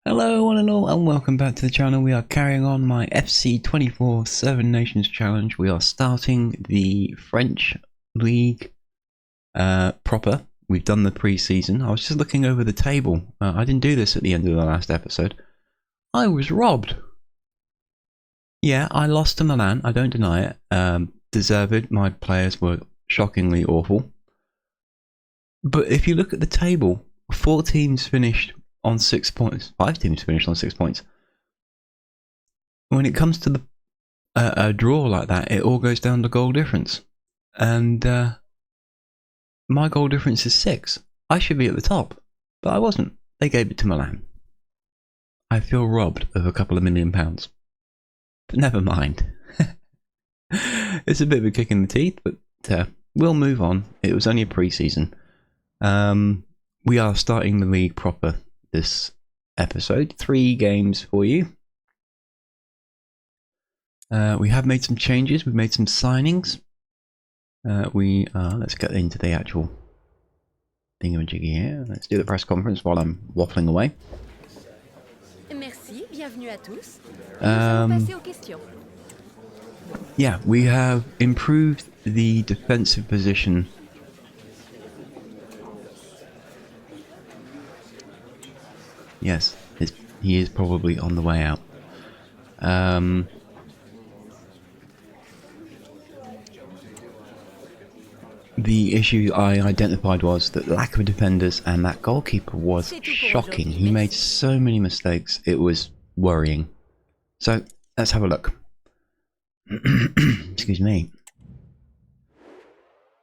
Hello one and all, and welcome back to the channel. We are carrying on my FC24 Seven Nations Challenge. We are starting the French League proper. We've done the pre-season. I was just looking over the table. I didn't do this at the end of the last episode. I was robbed. Yeah, I lost to Milan. I don't deny it. Deserved. My players were shockingly awful. But if you look at the table, 4 teams finished on 6 points. 5 teams finished on 6 points. When it comes to a draw like that, it all goes down to goal difference. And my goal difference is 6. I should be at the top, but I wasn't. They gave it to Milan. I feel robbed of a couple of £1 million. But never mind. It's a bit of a kick in the teeth, but we'll move on. It was only a pre-season. We are starting the league proper this episode. 3 games for you. We have made some changes. We've made some signings. Let's get into the actual thingamajiggy here. Let's do the press conference while I'm waffling away. Merci, bienvenue à tous. Nous allons passer aux questions. Yeah, we have improved the defensive position. Yes, he is probably on the way out. The issue I identified was that lack of defenders, and that goalkeeper was shocking. He made so many mistakes, it was worrying. So, let's have a look. Excuse me.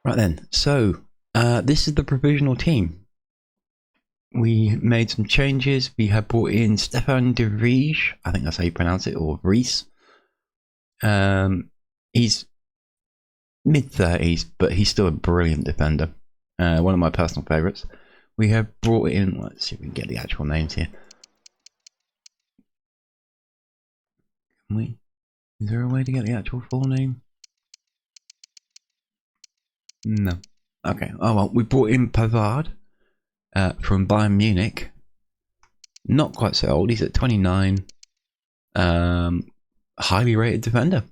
Right then, so this is the provisional team. We made some changes. We have brought in Stefan de Vries. I think that's how you pronounce it, or Vries. He's mid-30s, but he's still a brilliant defender. One of my personal favourites. We have brought in, let's see if we can get the actual names here. Can we? Is there a way to get the actual full name? No. Okay. Oh well, we brought in Pavard. From Bayern Munich. Not quite so old, he's at 29. Highly rated defender.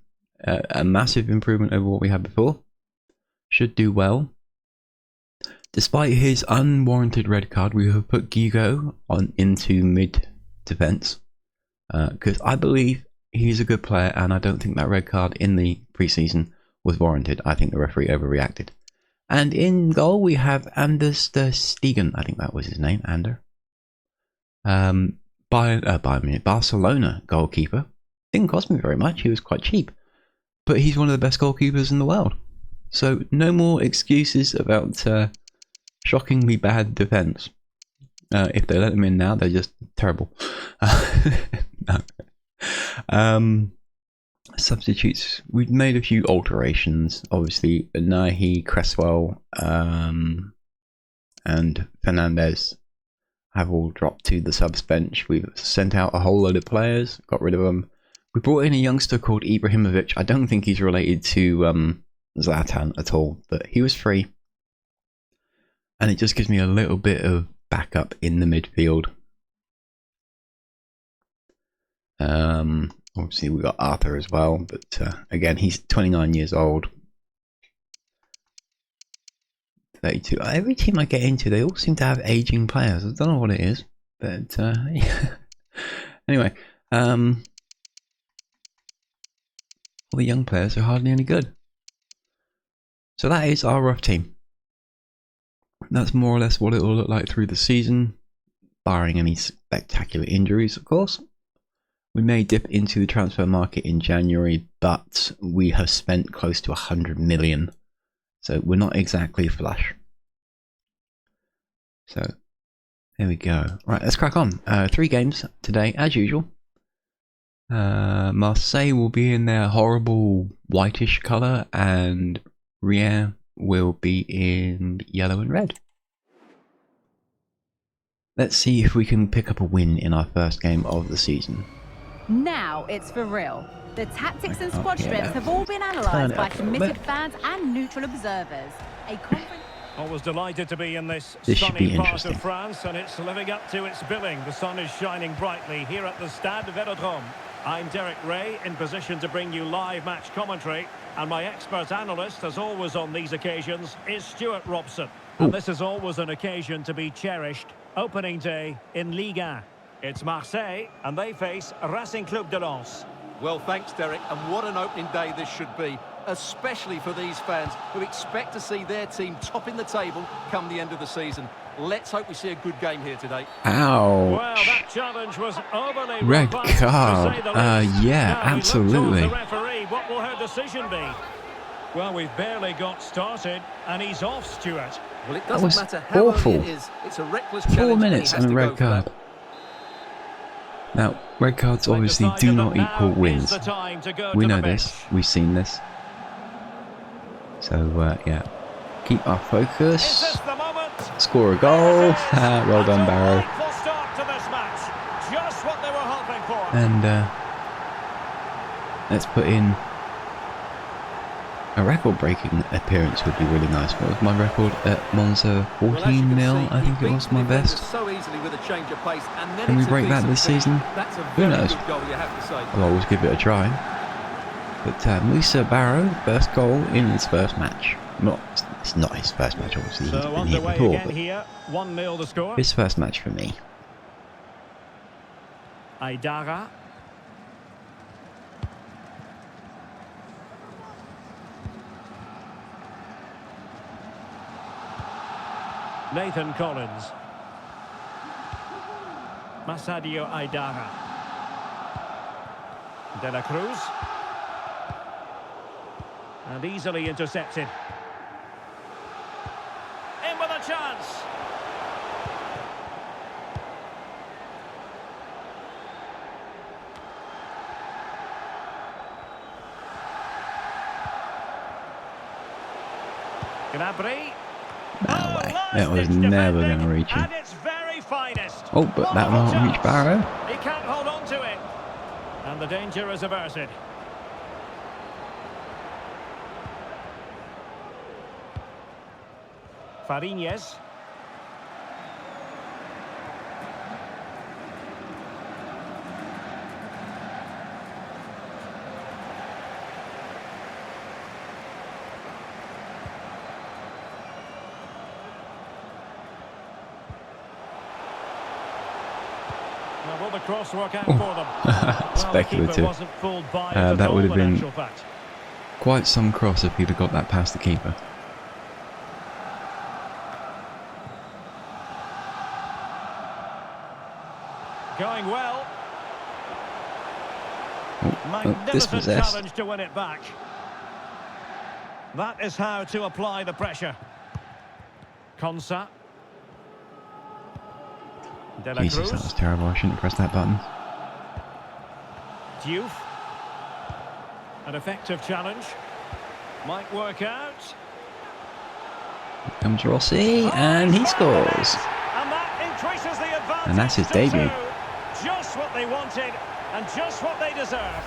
A massive improvement over what we had before. Should do well. Despite his unwarranted red card, we have put Guigo into mid defense. Because I believe he's a good player, and I don't think that red card in the preseason was warranted. I think the referee overreacted. And in goal we have Anders ter Stegen, I think that was his name, Ander. Barcelona goalkeeper. Didn't cost me very much, he was quite cheap. But he's one of the best goalkeepers in the world. So no more excuses about shockingly bad defence. If they let him in now, they're just terrible. No. Substitutes. We've made a few alterations. Obviously, Nahi, Cresswell, and Fernandez have all dropped to the subs bench. We've sent out a whole load of players, got rid of them. We brought in a youngster called Ibrahimovic. I don't think he's related to Zlatan at all, but he was free. And it just gives me a little bit of backup in the midfield. Obviously we got Arthur as well, but again, he's 29 years old. 32. Every team I get into, they all seem to have aging players. I don't know what it is, but yeah. Anyway, all the young players are hardly any good. So that is our rough team. That's more or less what it will look like through the season, barring any spectacular injuries, of course. We may dip into the transfer market in January, but we have spent close to 100 million. So we're not exactly flush. So there we go. Right, let's crack on. 3 games today, as usual. Marseille will be in their horrible whitish colour, and Rien will be in yellow and red. Let's see if we can pick up a win in our first game of the season. Now it's for real. The tactics and squad strips have all been analysed by committed fans and neutral observers. A conference. I was delighted to be in this This should be sunny part interesting. of France, and it's living up to its billing. The sun is shining brightly here at the Stade Vélodrome. I'm Derek Ray, in position to bring you live match commentary, and my expert analyst, as always on these occasions, is Stuart Robson. Ooh. And this is always an occasion to be cherished. Opening day in Ligue 1. It's Marseille, and they face Racing Club de Lens. Well, thanks, Derek, and what an opening day this should be, especially for these fans who expect to see their team topping the table come the end of the season. Let's hope we see a good game here today. Ouch. Well, that challenge was overly Red robust, to card. say the least. Yeah, Now, we look absolutely. towards the referee. What will her decision be? Well, we've barely got started, and he's off, Stuart. Well, it That doesn't was matter how awful. early it is. It's a reckless challenge. 4 minutes and and he a has red to go for card. that. Now, red cards obviously do not equal wins. We know this. We've seen this. So, yeah. Keep our focus. Score a goal. Well done, Barrow. And let's put in a record-breaking appearance would be really nice. What was my record at Monza? 14-0, I think it was my best. So easily with a change of pace, and then Can we it's a break that decent this finish. season? That's a Who very knows? good goal, you have to say. I'll always give it a try. But Musa Barrow, first goal in his first match. It's not his first match, obviously. He's So been here underway before, again but here. 1-0 the score. his first match for me. Aidara. Nathan Collins. Masadio Aidara. De la Cruz. And easily intercepted. In with a chance. Gnabry. No way. That was never going to reach him. At its very finest. Oh, but that won't reach Barrow. He can't hold on to it. And the danger is averted. Fariñez. Now, will the cross work out for them? Well, Speculative. the keeper wasn't fooled by it at That all, would have in been actual fact. quite some cross if he'd have got that past the keeper. Going well. Oh, Magnificent dispossessed. challenge to win it back. That is how to apply the pressure. Konsa. De la Jesus, Cruz. that was terrible. I shouldn't have pressed that button. Diouf. An effective challenge. Might work out. Here comes Rossi, and he scores. And that increases the advantage. And that's his to debut. 2. Just what they wanted and just what they deserve.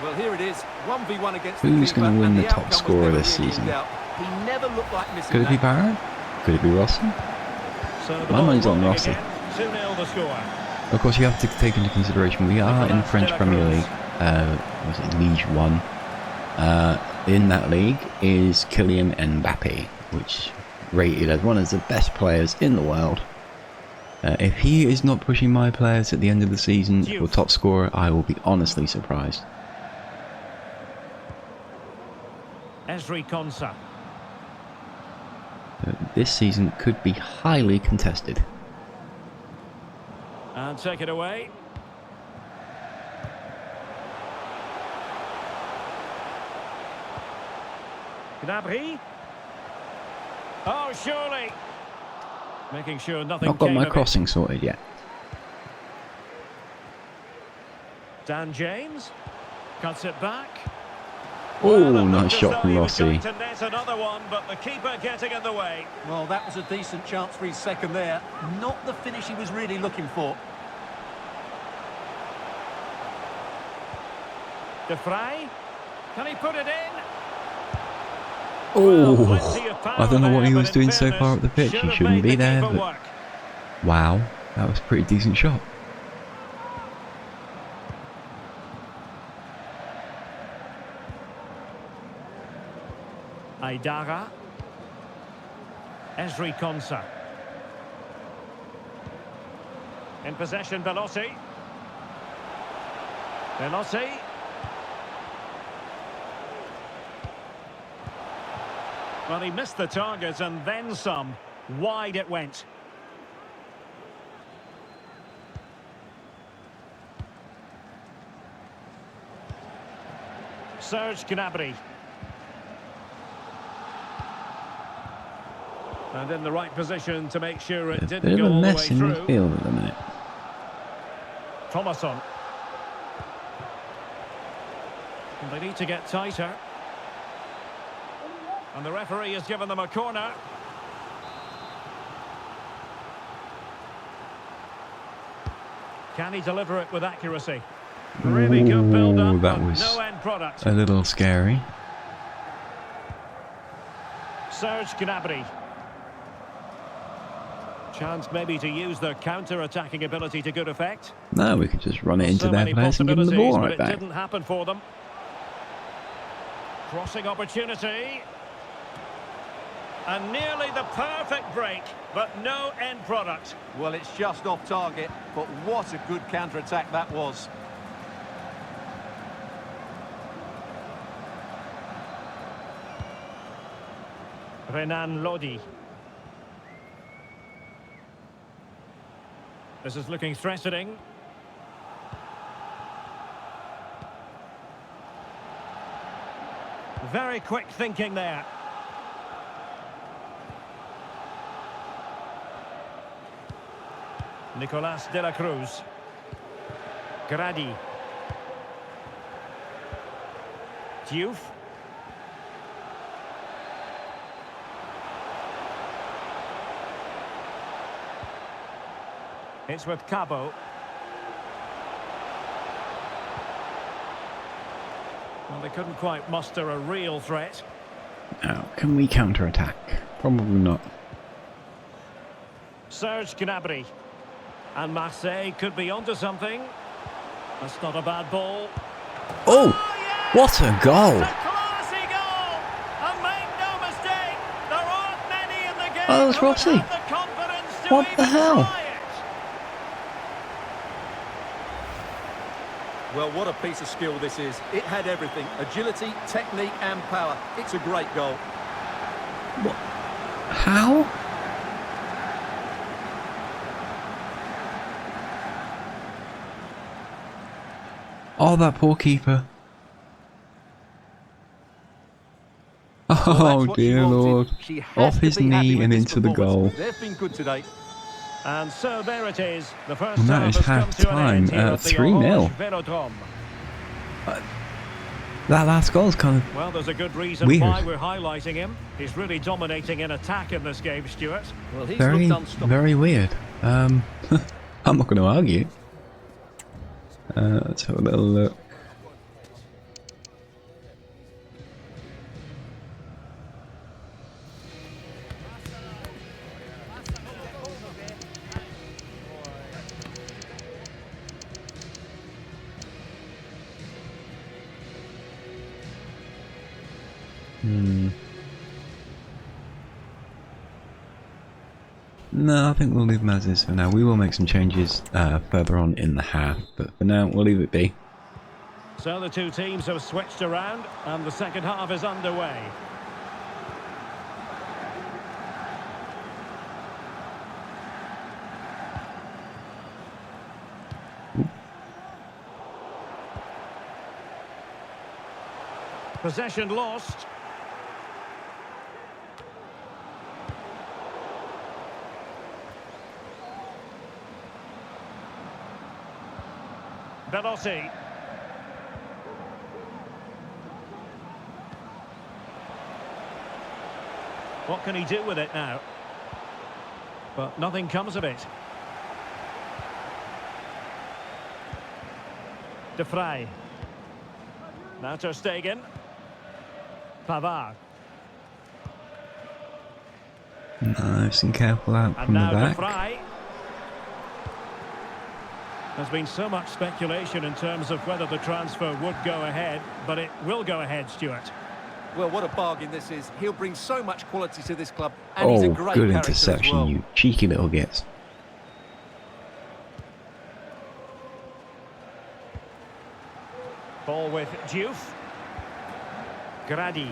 Well, here it is, 1v1 against Who's the keeper, gonna win and the the top outcome was scorer never this really in season? doubt. He never looked like missing Could it be that. Barrow? Could it be Rossi? So the My ball money's on rolling Rossi. again. 2-0 the score. Of course, you have to take into consideration we are in the French Premier League. Was it Ligue 1? In that league is Kylian Mbappe, which rated as one of the best players in the world. If he is not pushing my players at the end of the season for top scorer, I will be honestly surprised. Ezri Konsa. This season could be highly contested. And take it away. Gnabry. Oh, surely. Making sure nothing Not got came my of it. crossing sorted yet. Dan James cuts it back. Oh, Well, it nice looked as shot though from he was Rossi. going to net another one, but the keeper getting in the way. Well, that was a decent chance for his second there. Not the finish he was really looking for. De Vrij. Can he put it in? Oh, plenty of I power don't know what there, he but was in doing so far fairness, up the pitch. should He have shouldn't made be the there, keeper but work. wow, that was a pretty decent shot. Aidara. Esri Konsa. In possession, Velotti. Velotti. Well, he missed the target and then some. Wide it went. Serge Gnabry. And in the right position to make sure it A didn't bit of go a all the way mess in through. midfield at the minute. Thomasson. And they need to get tighter. And the referee has given them a corner. Can he deliver it with accuracy? Really good build-up, Ooh, that but was no end product. a little scary. Serge Gnabry. Chance maybe to use their counter-attacking ability to good effect. No, we could just run it into So their many players and give them the possibilities, ball but right it back. didn't happen for them. Crossing opportunity. And nearly the perfect break, but no end product. Well, it's just off target, but what a good counter-attack that was. Renan Lodi. This is looking threatening. Very quick thinking there. Nicolas de la Cruz. Grady. Diouf. It's with Cabo. Well, they couldn't quite muster a real threat. Now, can we counter-attack? Probably not. Serge Gnabry. And Marseille could be onto something. That's not a bad ball. Oh, yes! what a goal! It's a classy goal! And make no mistake, there aren't many in the game Oh, it's who would Rossi. have the confidence to What the even hell? try it. Well, what a piece of skill this is. It had everything: agility, technique and power. It's a great goal. What? How? Oh, that poor keeper. Well, Oh, that's what she dear wanted. Lord. She has Off to his be happy knee with and this into the performance. goal. They've been good today. And so there it is. The first And that half is has come to an end half-time, here at the 3-0. Orange Velodrome. That last goal is kind of Well, there's a good reason weird. why we're highlighting him. He's really dominating in attack in this game, Stuart. Well, he's very, looked unstoppable. very weird. I'm not going to argue. Let's have a little look. No, I think we'll leave them as is for now. We will make some changes further on in the half, but for now, we'll leave it be. So the two teams have switched around, and the second half is underway. Possession lost. Velotti. What can he do with it now? But nothing comes of it. De Vrij. Now Ter Stegen. Pavard. Nice and careful out And from the now back. De Vrij. There's been so much speculation in terms of whether the transfer would go ahead, but it will go ahead, Stuart. Well, what a bargain this is. He'll bring so much quality to this club, and he's a Oh, great good character as interception, well. you cheeky little gits. Ball with Diouf. Grady.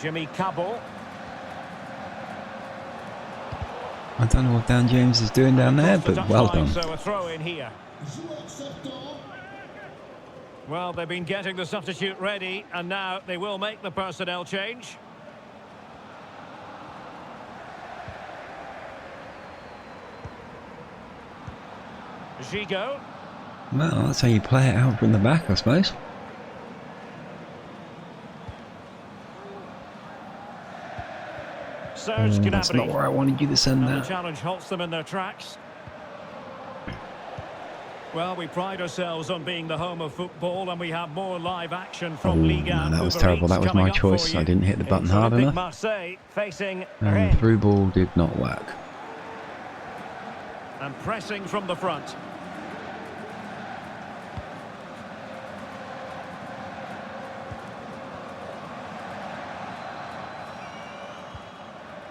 Jimmy Cabot. I don't know what Dan James is doing down there, but well done. So a throw in here. Well, they've been getting the substitute ready, and now they will make the personnel change. Gigot. Well, that's how you play it out from the back, I suppose. Serge Gnabry. That's not where I wanted you to send And the that. challenge halts them in their tracks. Well, we pride ourselves on being the home of football, and we have more live action Oh, from Liga. no, that was Uber terrible. Eats That was coming my up for choice. you. I didn't hit the button It's hard Olympic enough. Marseille facing And Rennes. through ball did not work. And pressing from the front.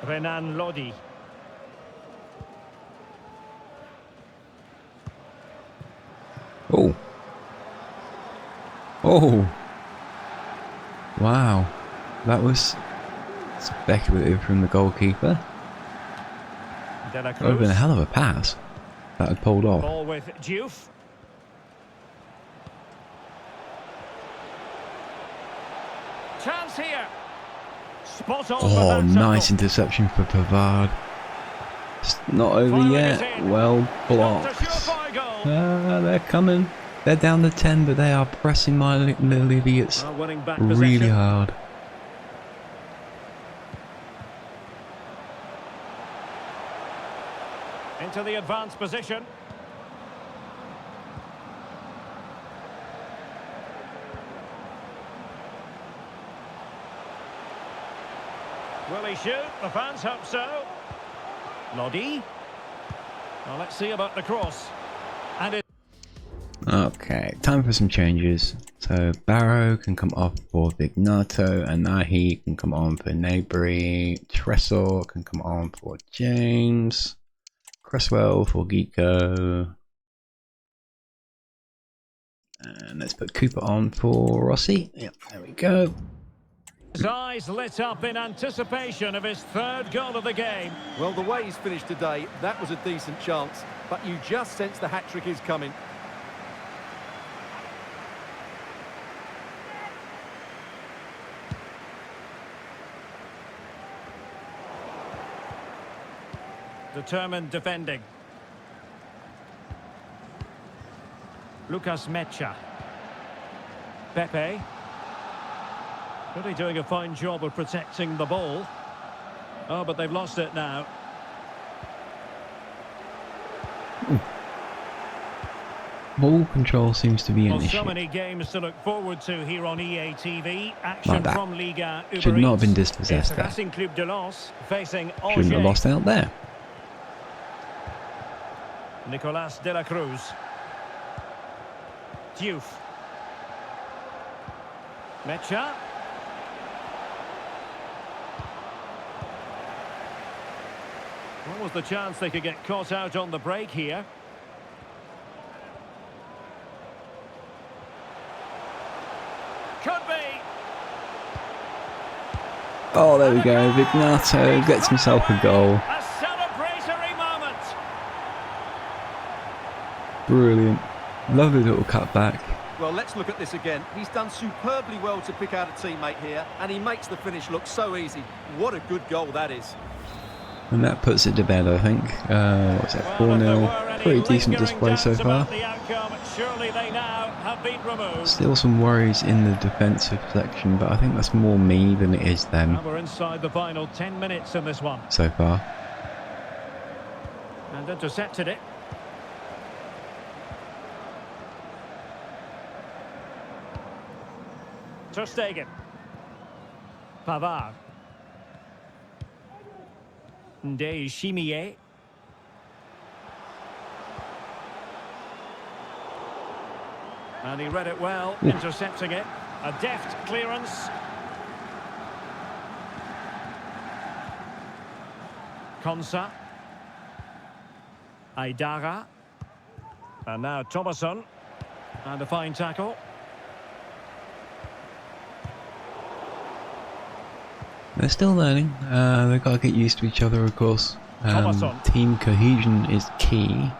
Renan Lodi. Oh. Oh. Wow. That was speculative from the goalkeeper. De La That would have been a Cruz. hell of a pass. That had pulled off. Ball with Diouf. Chance here. Spot on. Oh, with that nice tackle. interception for Pavard. It's not over Firing yet. is in. Well That's a blocked. surefire goal. They're coming. They're down to 10, but they are pressing my little idiots Well, winning back really possession. hard. Into the advanced position. Will he shoot? The fans hope so. Lodi. Well, let's see about the cross. And it. Okay, time for some changes. So Barrow can come off for Vignato, and Nahi can come on for Neighbory. Tressor can come on for James. Cresswell for Geeko. And let's put Cooper on for Rossi. Yep, there we go. His eyes lit up in anticipation of his third goal of the game. Well, the way he's finished today, that was a decent chance, but you just sense the hat-trick is coming. Determined defending. Lucas Mecha. Pepe. Really doing a fine job of protecting the ball. Oh, but they've lost it now. Ball control seems to be an Well, so issue. many games to look forward to here on EA TV. Action Like that. from Liga Uber Should not have been Eats. dispossessed It's there. Racing Club de Lens facing Shouldn't have Angers. lost out there. Nicolas de la Cruz. Diouf. Mecha. What was the chance they could get caught out on the break here? Could be. Oh, there we go. Vignato gets himself a goal. A celebratory moment. Brilliant. Lovely little cutback. Well, let's look at this again. He's done superbly well to pick out a teammate here, and he makes the finish look so easy. What a good goal that is. And that puts it to bed, I think. What's that? Well, if there 4-0. were any Pretty decent lingering display so doubts far. about the outcome, surely they now have been removed. Still some worries in the defensive section, but I think that's more me than it is them Now we're inside the final 10 minutes in this one. so far. And intercepted it. Ter Stegen. Pavard. Ndeye Chimier. And he read it well, intercepting it. A deft clearance. Konsa. Aidara. And now Thomasson. And a fine tackle. They're still learning. They've got to get used to each other, of course. Team cohesion is key.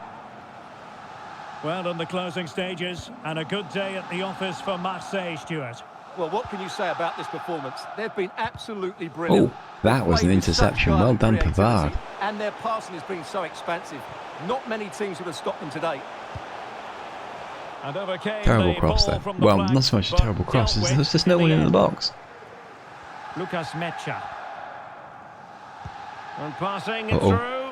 Well, in the closing stages, and a good day at the office for Marseille, Stuart. Well, what can you say about this performance? They've been absolutely brilliant. Oh, that was an interception. Well done, Pavard. And their passing has been so expansive. Not many teams would have stopped them today. And overcame terrible the cross ball there. from the Well, flank, not so much a but terrible cross, dealt there's with just no one in the box. Lucas Mecha. And passing it through.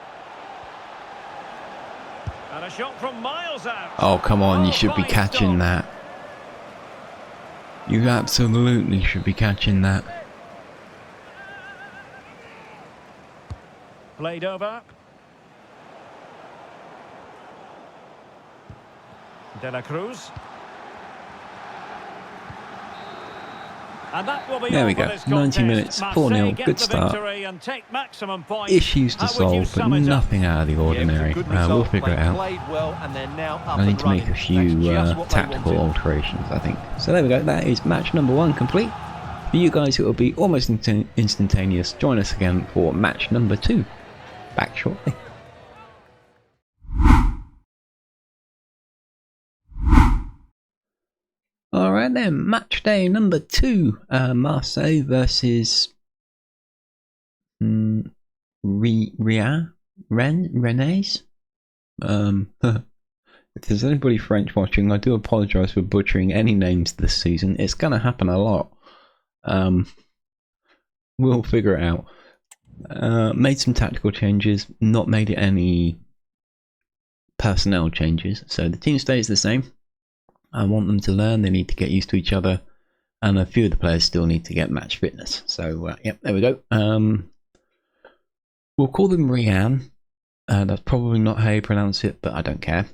And a shot from miles out. Oh, come on, you should be fine catching stop. that. You absolutely should be catching that. Played over. De La Cruz. And that will be There we all for go. this 90 contest. minutes, Marseille 4-0, get good the start. victory and take maximum points. Issues to How would you solve, but sum it up? nothing out of the ordinary. We'll figure it out. Played well and they're now up I need and to make a running. few That's just what they tactical wanted. alterations, I think. So there we go, that is match number 1 complete. For you guys, it will be almost instantaneous. Join us again for match number 2. Back shortly. Alright then, match day number 2. Marseille versus Rennes. If there's anybody French watching, I do apologise for butchering any names this season. It's going to happen a lot. We'll figure it out. Made some tactical changes, not made any personnel changes. So the team stays the same. I want them to learn, they need to get used to each other. And a few of the players still need to get match fitness. So, yep, there we go. We'll call them Rian. That's probably not how you pronounce it, but I don't care.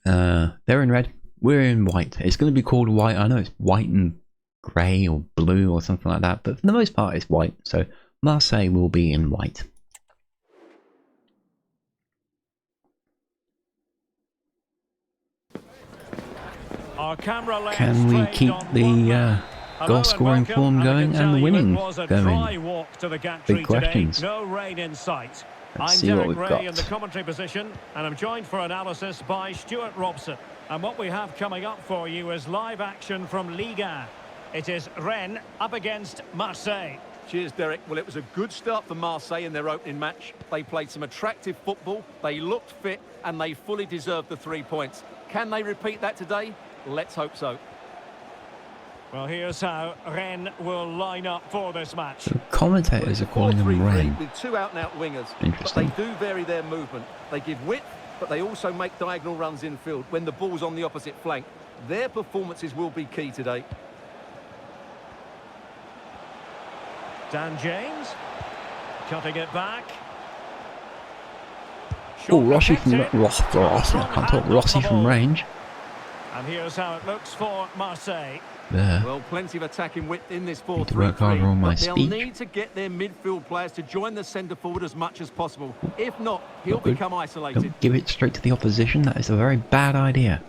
They're in red. We're in white. It's going to be called white. I know it's white and grey or blue or something like that, but for the most part it's white. So Marseille will be in white. Our camera lens Can we trained keep on the one man. goal scoring Hello form and welcome. going I can and the tell you winning it was a going? dry walk to the gantry Big questions. today. No rain in sight. Let's I'm see what Derek we've Ray got. in the commentary position, and I'm joined for analysis by Stuart Robson. And what we have coming up for you is live action from Ligue 1. It is Rennes up against Marseille. Cheers, Derek. Well, it was a good start for Marseille in their opening match. They played some attractive football, they looked fit, and they fully deserved the 3 points. Can they repeat that today? Let's hope so. Well, here's how Rennes will line up for this match. The commentators are calling them 4-3-3 rain. with 2 out-and-out wingers. Interesting. But they do vary their movement. They give width, but they also make diagonal runs infield when the ball's on the opposite flank. Their performances will be key today. Dan James cutting it back. Oh, Rossi from Short Rossi. I can't talk. Rossi from range. And here's how it looks for Marseille. There. Well, plenty of attacking width in this 4-3-3. Need to work harder on my but they'll speech. need to get their midfield players to join the centre forward as much as possible. If not, he'll Not good. become isolated. Don't give it straight to the opposition. That is a very bad idea.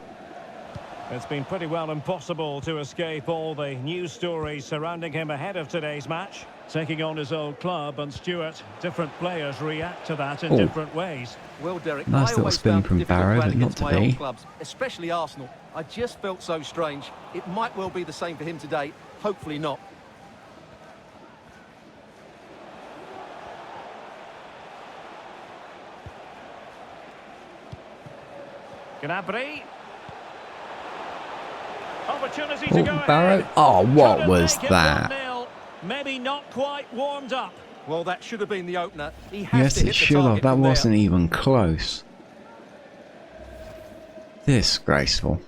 It's been pretty well impossible to escape all the news stories surrounding him ahead of today's match. Taking on his old club, and Stuart, different players react to that in different ways. Well, Derek, Nice I little always spin found it from difficult Barrow, playing but not against my today. old clubs, especially Arsenal. I just felt so strange. It might well be the same for him today. Hopefully not. Gnabry. Opportunity to go Oh, Barrow. ahead. Oh, what Couldn't was make it that? 1-0. Maybe not quite warmed up. Well, that should have been the opener. He has Yes, to it hit the should have. target That from there. wasn't even close. Disgraceful.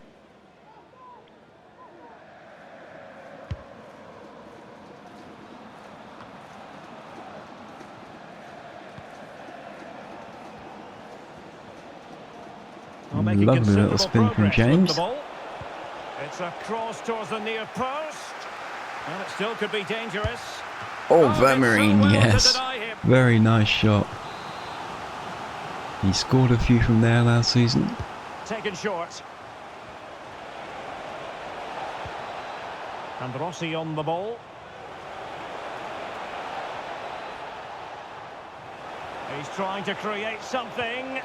making Lovely little considerable spin from progress with James. the ball. It's a cross towards the near post. And it still could be dangerous. Oh, did so Vermeeren, well to yes. deny him. Very nice shot. He scored a few from there last season. Taken short. And Rossi on the ball. He's trying to create something.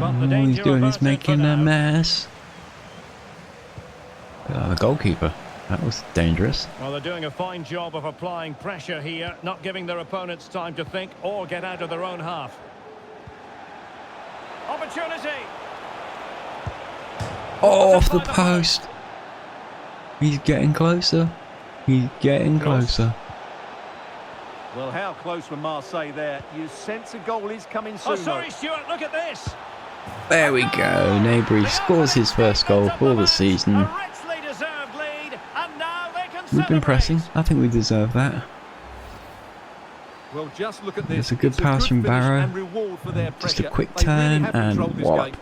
But the All danger he's doing is averted making for a now. mess. The goalkeeper. That was dangerous. Well, they're doing a fine job of applying pressure here, not giving their opponents time to think or get out of their own half. Opportunity. Oh, off the post. He's getting closer. He's getting closer. Well, how close were Marseille there? You sense a goal is coming soon. Oh, sorry, Stuart, look at this. There we go. Neighbour scores his first goal for the season. A richly deserved lead, and now they can We've been celebrate. pressing. I think we deserve that. Well, just look at this. It's a good pass from finish Barrow. and reward for their Just a pressure. quick They really turn have and controlled this wallop. game.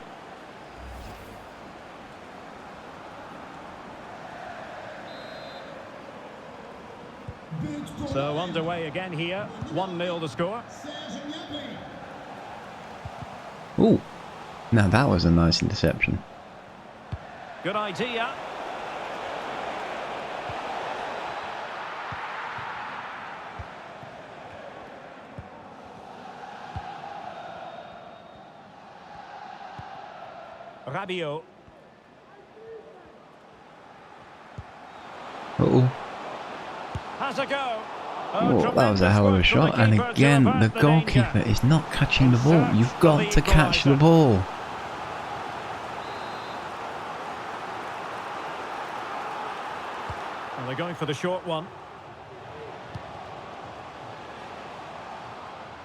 So underway again here. 1-0 the score. Ooh. Now that was a nice interception. Good idea. Rabiot. Uh-oh. Has a go. Oh, that was a hell of a shot. And again, the goalkeeper is not catching the ball. You've got to catch the ball. And they're going for the short one.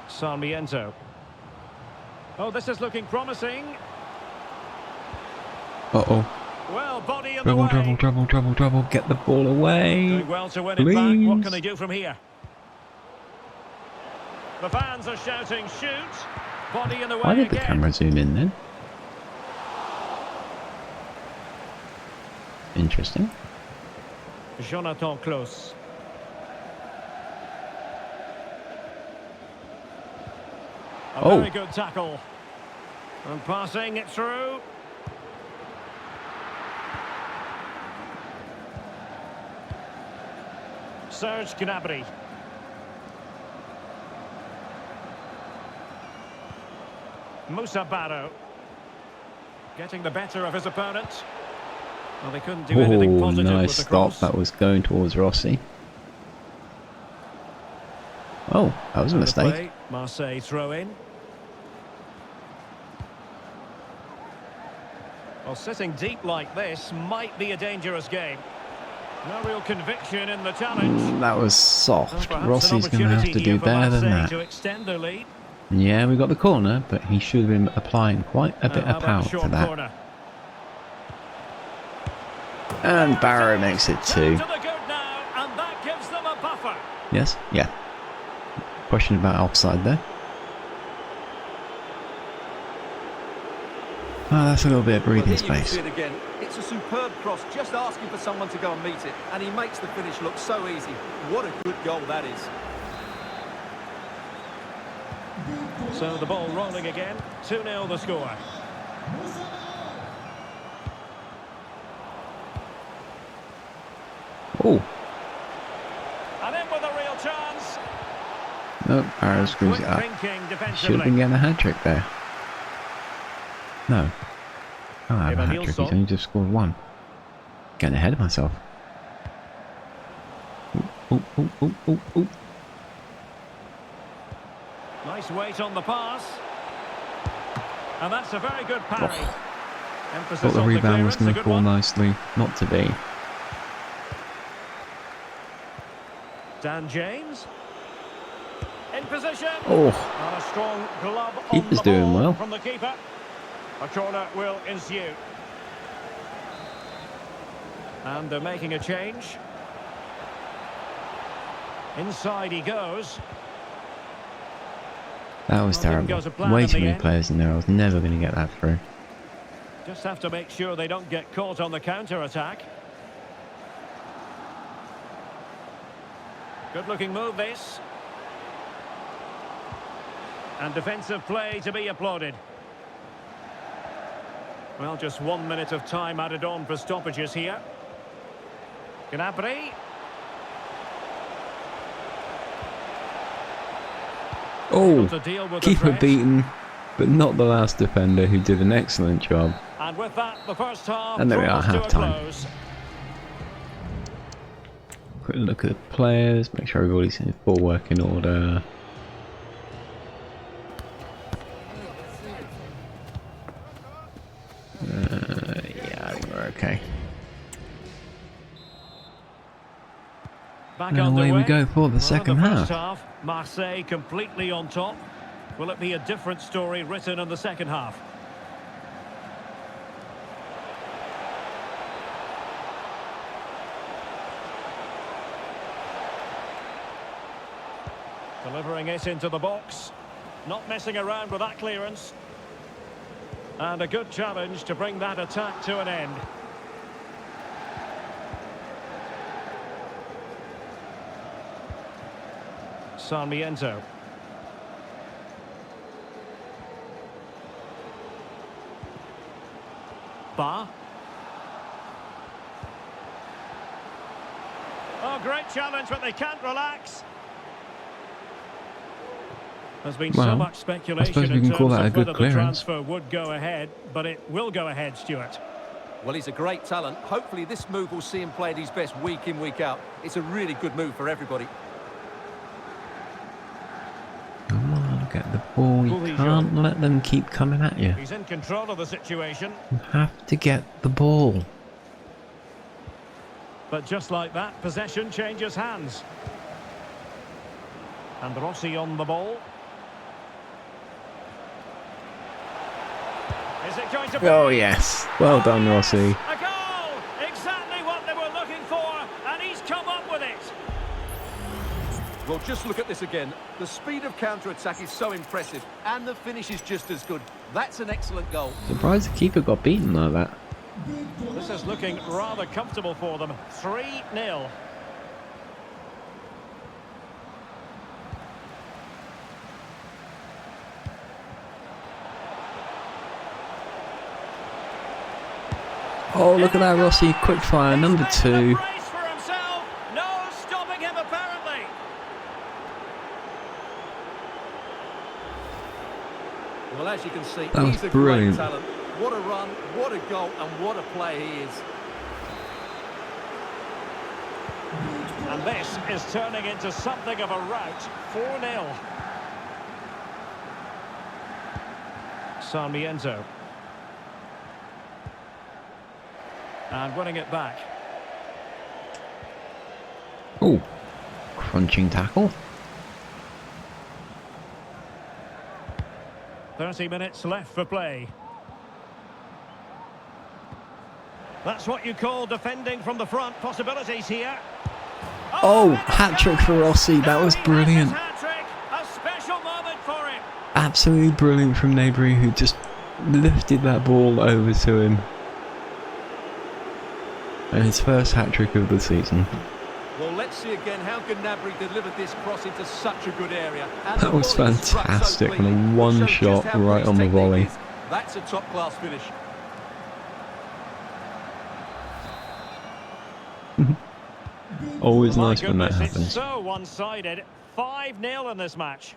Sarmiento. Oh, this is looking promising. Uh-oh. Well, body in Trouble, the way. trouble. Get the ball away. Doing well to win it back. What Please. can they do from here? The fans are shouting, shoot. Body in the way Why did the again. camera zoom in then? Interesting. Jonathan Klaus. A Oh. very good tackle. And passing it through. Serge Gnabry. Moussa Barrow. Getting the better of his opponent. Well, they couldn't do anything Oh, positive nice with the stop. cross. That was going towards Rossi. Oh, that was a The mistake. play, Marseille throw in. Well, sitting deep like this might be a dangerous game. No real conviction in the challenge. That was So soft. perhaps Rossi's an going to have opportunity to do here for better than Marseille that. to extend their lead. Yeah, we got the corner, but he should have been applying quite a bit How of about power the to short that. corner? And Barrow makes it 2. To the good now, and that gives them a buffer. Yes? Yeah. Question about offside there. Oh, that's a little bit of breathing Well, here you can space. see it again. It's a superb cross, just asking for someone to go and meet it, and he makes the finish look so easy. What a good goal that is. So the ball rolling again. 2-0 the score. Oh, And in with a real chance. no, Barrow screws Quick it up. thinking Should have defensively. been getting a hat-trick there. No. Can't have a Ivan hat-trick, he's Nilsson. only just scored 1. Getting ahead of myself. Oh. Nice weight on the pass. And that's a very good parry. Emphasis Thought the on the rebound was clearance, going a to good fall one. nicely. Not to be. Dan James. In position. Oh, And a strong glove on Keeper's the doing ball well. from the keeper. A corner will ensue. And they're making a change. Inside he goes. that was Well, didn't terrible. go to plan Way in too the many end. players in there. I was never going to get that through. Just have to make sure they don't get caught on the counter-attack. Good-looking move, this. And defensive play to be applauded. Well, just 1 minute of time added on for stoppages here. Gnabry. Oh, To deal with the keeper threat. beaten, but not the last defender, who did an excellent job. And with that, the first half And there we are, draws to a half-time. close. Quick look at the players, make sure everybody's in full working order. Yeah, I think we're okay. Back And away we underway. go for the Well, second the first half. Marseille completely on top. Will it be a different story written in the second half? Delivering it into the box. Not messing around with that clearance. And a good challenge to bring that attack to an end. Sarmiento. Ba. Oh, great challenge, but they can't relax. There's been so Well, much I speculation suppose we in can terms call that a of good whether the clearance. transfer would go ahead, but it will go ahead, Stuart. Well, he's a great talent. Hopefully this move will see him play at his best week in, week out. It's a really good move for everybody. Come on, get the ball. You Bully can't Joe. let them keep coming at you. He's in control of the situation, You have to get the ball. but just like that, possession changes hands. And Rossi on the ball. Is it going to be? Oh yes, well done, Rossi. A goal! Exactly what they were looking for, and he's come up with it. Well, just look at this again. The speed of counter-attack is so impressive, and the finish is just as good. That's an excellent goal. Surprised the keeper got beaten like that. This is looking rather comfortable for them. 3-0. Oh, look at that, Rossi. Quick fire, number 2. Brace for himself. No stopping him, apparently. Well, as you can see, That was he's a brilliant. great talent. What a run, what a goal, and what a player he is. And this is turning into something of a rout. 4-0. Sarmiento. And winning it back. Oh, crunching tackle. 30 minutes left for play. That's what you call defending from the front. Possibilities here. Oh, hat-trick for Rossi. That was brilliant. Hat-trick. A special moment for him. Absolutely brilliant from Gnabry, who just lifted that ball over to him. And his first hat-trick of the season. Well, let's see again how Gnabry delivered this cross into such a good area. And That the was volley struck so fantastic, clean. and a It one showed just shot how right good on the his volley. technique is. That's a top-class finish. Always My nice when that goodness, it's happens. so one-sided. 5-0 in this match.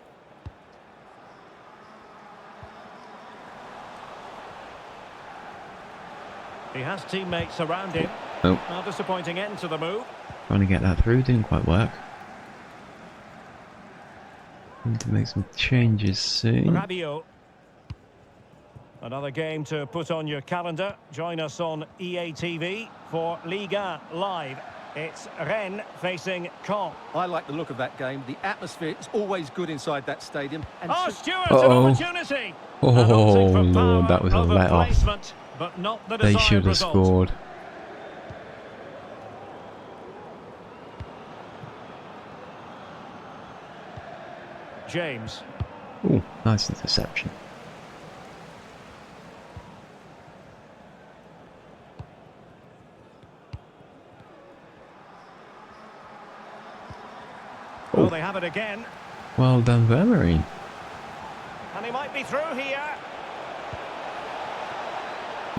He has teammates around him. Oh, A disappointing end to the move. trying to get that through, didn't quite work. Need to make some changes soon. Rabiot. Another game to put on your calendar. Join us on EA TV for Liga Live. It's Rennes facing Caen. I like the look of that game. The atmosphere is always good inside that stadium. And Oh, so- Stewart, Uh-oh. an opportunity. Oh, And opting for Lord, that power was a over let-off. placement, but not the They desired should have result. scored. James. Oh, nice interception. Will they have it again? Well done, Vermeeren. And he might be through here.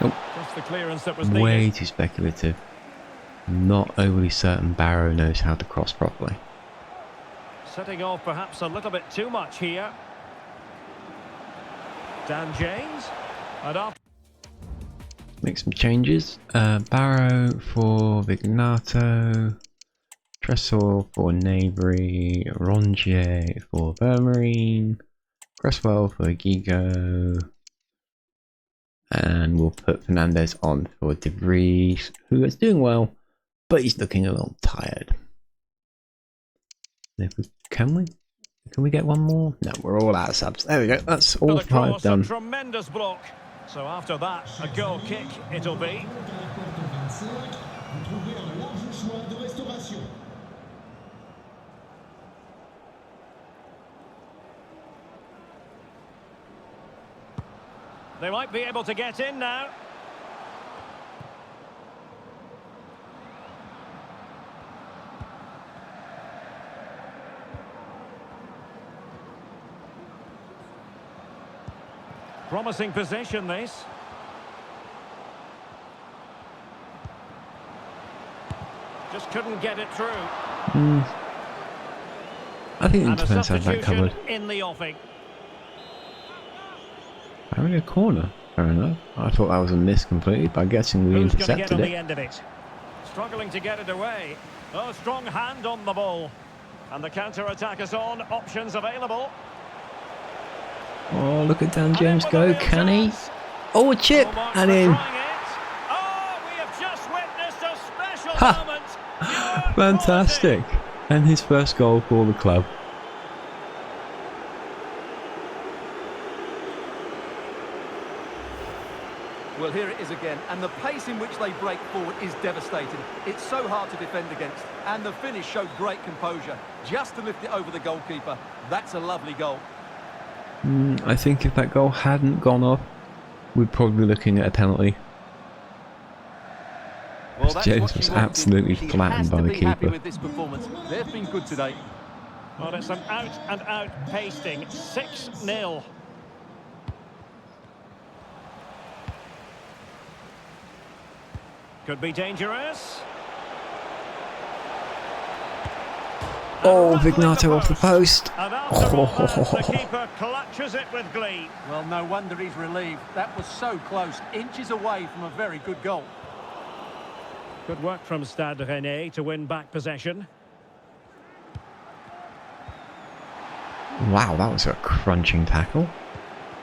Nope. Just the clearance that was Way needed. too speculative. Not overly certain Barrow knows how to cross properly. Setting off perhaps a little bit too much here. Dan James. And up. Make some changes. Barrow for Vignato. Tressor for Nabry. Rongier for Vermeeren. Cresswell for Gigo. And we'll put Fernandez on for De Vries, who is doing well, but he's looking a little tired. Can we get one more? No, we're all out of subs. There we go. That's all The 5 cross, done. a tremendous block. So after that, a goal kick it'll be. They might be able to get in now. Promising position, this. Just couldn't get it through. I think the And a defence had that substitution covered. in the offing. Having a corner, fair enough. I thought that was a miss completely, but I'm guessing we Who's going to get on intercepted the it. end of it? Struggling to get it away. Oh, strong hand on the ball. And the counter-attack is on. Options available. Oh, look at Dan And James in with go, a real can he? chance. Oh, a chip! Full marks And for in. trying it. Oh, we have just witnessed a special Ha! moment. Pure Fantastic! quality. And his first goal for the club. Well, here it is again, and the pace in which they break forward is devastating. It's so hard to defend against, and the finish showed great composure. Just to lift it over the goalkeeper, that's a lovely goal. I think if that goal hadn't gone off, we'd probably be looking at a penalty. Well, that's James what was she wanted. absolutely She flattened has by to the be happy keeper. with this performance. They've been good today. Well, it's an out-and-out pasting. 6-0. Could be dangerous. Oh, And rattling Vignato off the post. And after all that, the keeper clutches it with glee. Well, no wonder he's relieved. That was so close, inches away from a very good goal. Good work from Stade Rennais to win back possession. Wow, that was a crunching tackle.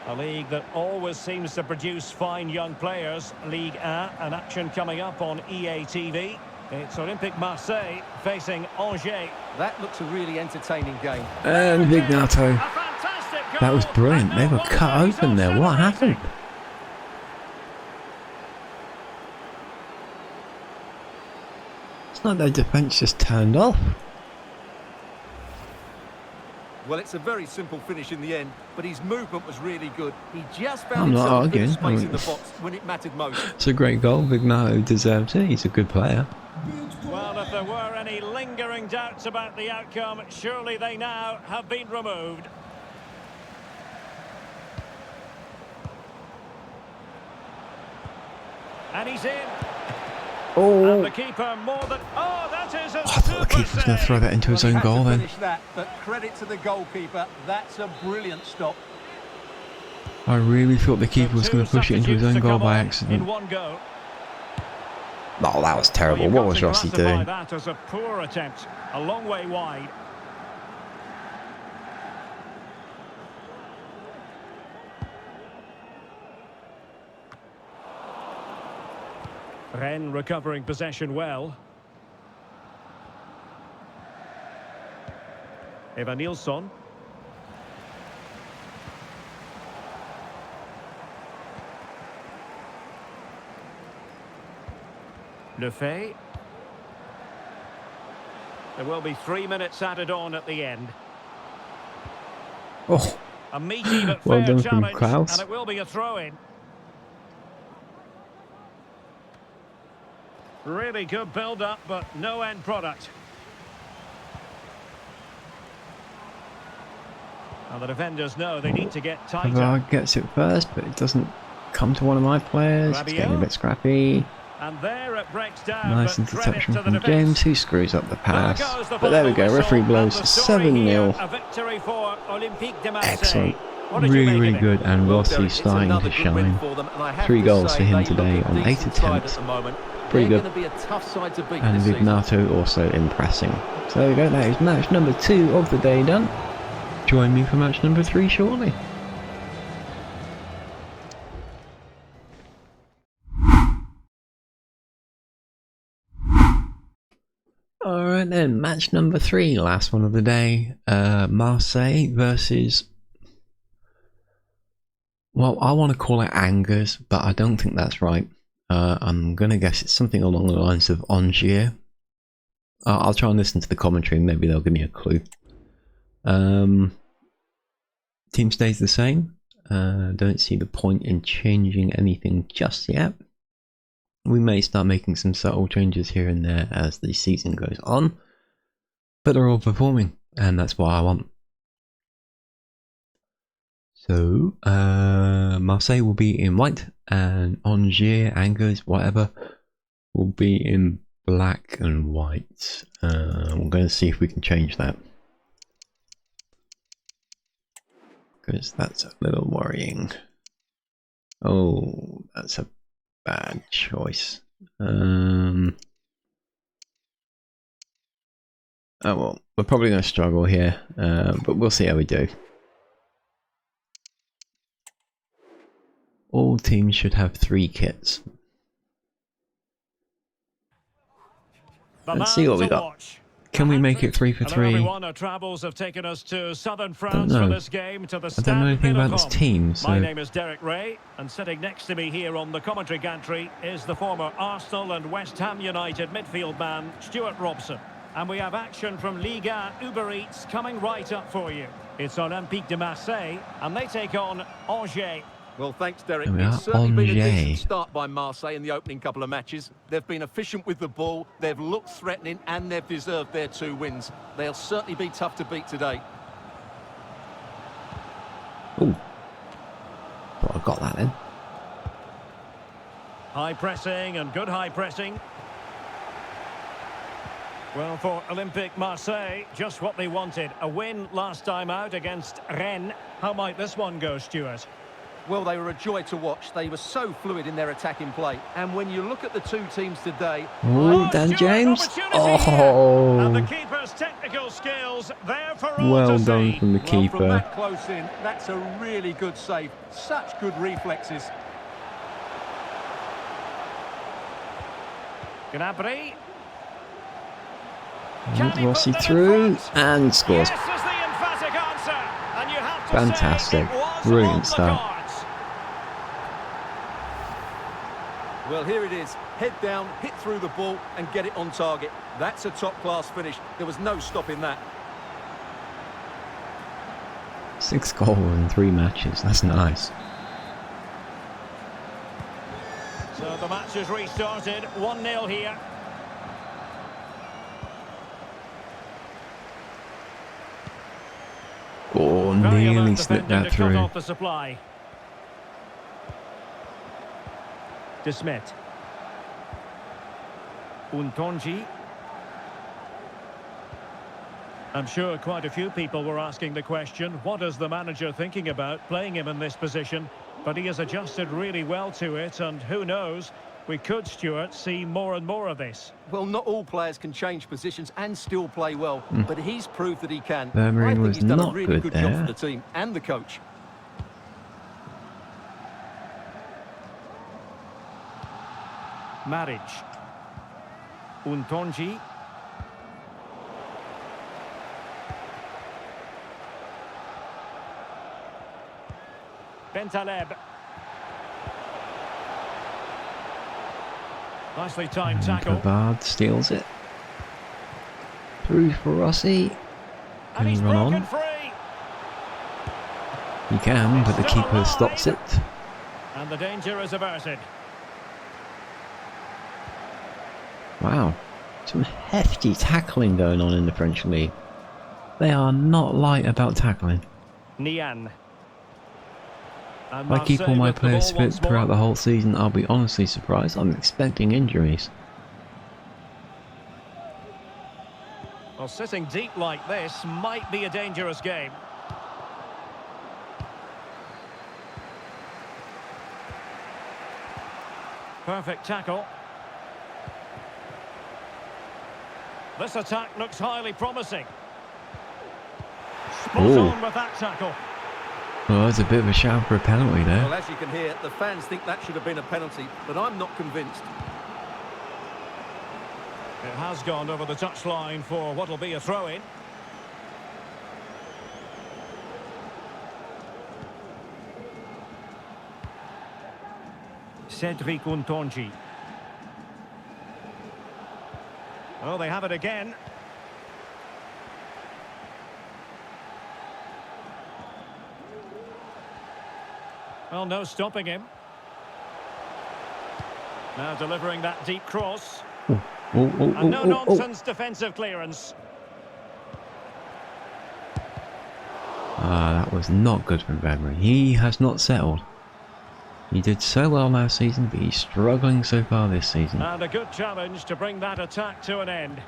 A league that always seems to produce fine young players. Ligue 1, an action coming up on EA TV. It's Olympique Marseille facing Angers. That looks a really entertaining game. And Vignato. A fantastic goal. That was brilliant. And They no were wonder cut he's open there. What celebrating. happened? It's like their defence just turned off. Well, it's a very simple finish in the end, but his movement was really good. He just I'm found not himself a bit of arguing. space in the box when it mattered most. It's a great goal. Vignato deserves it. He's a good player. Well, if there were any lingering doubts about the outcome, surely they now have been removed. And he's in. And Oh, the keeper more than... Oh, that is a I thought the keeper was going to throw that into his Well, he own had to goal then. finish that, but credit to the goalkeeper. That's a brilliant stop. I really thought the keeper was going to push it into his own goal by In accident. one go. Oh, that was Well, terrible. you've What got was to Rossi classify doing? that as a poor attempt. A long way wide. Rennes recovering possession well. Eva Nilsson. Lefebvre. There will be 3 minutes added on at the end. Oh, A meaty but Well fair done from challenge, Klaus. and it will be a throw-in. Really good build-up, but no end product. And the defenders know they need to get tighter. Pavard gets it first, but it doesn't come to one of my players. It's getting a bit scrappy. And there it breaks down. Nice interception from James, who screws up the pass. But there we go, referee blows 7-0. Excellent. Really good, and Rossi's starting to shine. 3 goals for him today on 8 attempts. Pretty good. And Vignato also impressing. So there we go, that is match number 2 of the day done. Join me for match number 3 shortly. Alright then, match number 3, last one of the day. Marseille versus... Well, I want to call it Angers, but I don't think that's right. I'm going to guess it's something along the lines of Angers. I'll try and listen to the commentary, maybe they'll give me a clue. Team stays the same. Don't see the point in changing anything just yet. We may start making some subtle changes here and there as the season goes on. But they're all performing, and that's what I want. So, Marseille will be in white, and Angers, whatever, will be in black and white. We're going to see if we can change that, because that's a little worrying. Oh, that's a bad choice. Oh well, we're probably going to struggle here, but we'll see how we do. All teams should have 3 kits. Let's see what we got. Can we make it 3 for 3? Our travels have taken us to southern France for this game, to the I don't know anything about this team. So. My name is Derek Ray, and sitting next to me here on the commentary gantry is the former Arsenal and West Ham United midfield man, Stuart Robson. And we have action from Liga Uber Eats coming right up for you. It's Olympique de Marseille, and they take on Angers. Well, thanks, Derek. It's certainly been a decent start by Marseille in the opening couple of matches. They've been efficient with the ball, they've looked threatening, and they've deserved their 2 wins. They'll certainly be tough to beat today. Ooh. Thought I got that then. High pressing and good high pressing. Well, for Olympique Marseille, just what they wanted. A win last time out against Rennes. How might this one go, Stuart? Well, they were a joy to watch. They were so fluid in their attacking play. And when you look at the 2 teams today... Oh, Dan James. Oh. And the keeper's technical skills there for all well to done see. from the keeper. From that close in, that's a really good save. Such good reflexes. Gnabry. Rossi through and scores. Yes, is the emphatic answer. And you have to fantastic. Brilliant start. Well, here it is. Head down, hit through the ball and get it on target. That's a top-class finish. There was no stopping that. 6 goals in 3 matches. That's nice. So the match has restarted. 1-0 here. Oh, nearly slipped that through. Off the supply. De Smet. Untonji. I'm sure quite a few people were asking the question, what is the manager thinking about playing him in this position? But he has adjusted really well to it, and who knows, we could, Stuart, see more and more of this. Well, not all players can change positions and still play well, but he's proved that he can. I Vermeeren think was he's done a not really good job there. for the team and the coach. Maric. Untonji. Bentaleb. Nicely timed tackle. Pavard steals it. Through for Rossi. Can And he he's run broken on? free. He can, but the Still keeper alive. stops it. And the danger is averted. Wow. Some hefty tackling going on in the French league. They are not light about tackling. Nian. And If I keep all Marseille my with the players ball fit once more. throughout the whole season, I'll be honestly surprised. I'm expecting injuries. Well, sitting deep like this might be a dangerous game. Perfect tackle. This attack looks highly promising. Spot Ooh. on with that tackle. Well, that's a bit of a shout for a penalty there. Well, as you can hear, the fans think that should have been a penalty, but I'm not convinced. It has gone over the touchline for what will be a throw-in. Cedric Untonji. Oh, they have it again. Well, no stopping him. Now delivering that deep cross. And no nonsense defensive clearance. Ah, that was not good from Emery. He has not settled. He did so well last season, but he's struggling so far this season. And a good challenge to bring that attack to an end.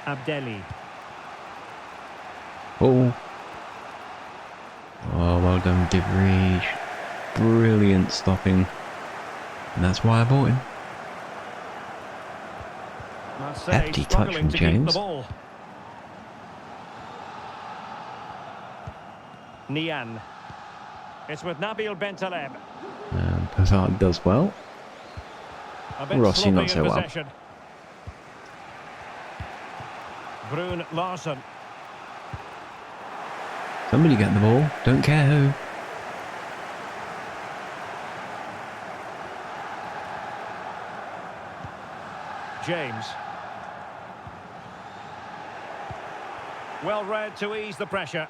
Abdelli. Oh, well done, De Vrij. Brilliant stopping. And that's why I bought him. Marseille Hefty touch struggling from to keep the James. ball. Nian. It's with Nabil Bentaleb. Pavard does well. A bit Rossi sloppy not in so well. possession. Brun Larsen. Somebody get the ball. Don't care who. James. Well read to ease the pressure.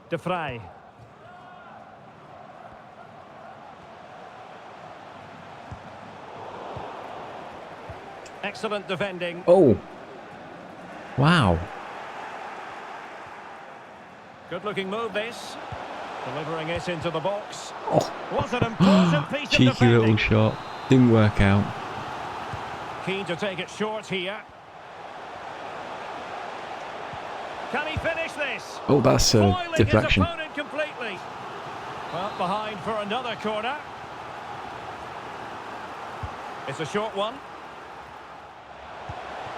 De Vrij. Excellent defending. Oh. Wow. Good looking move this. Delivering it into the box. Oh. What an important piece of Cheeky defending. little shot. Didn't work out. Keen to take it short here. Can he finish this? Oh, that's a Foiling deflection. his opponent completely. Well, behind for another corner. It's a short one.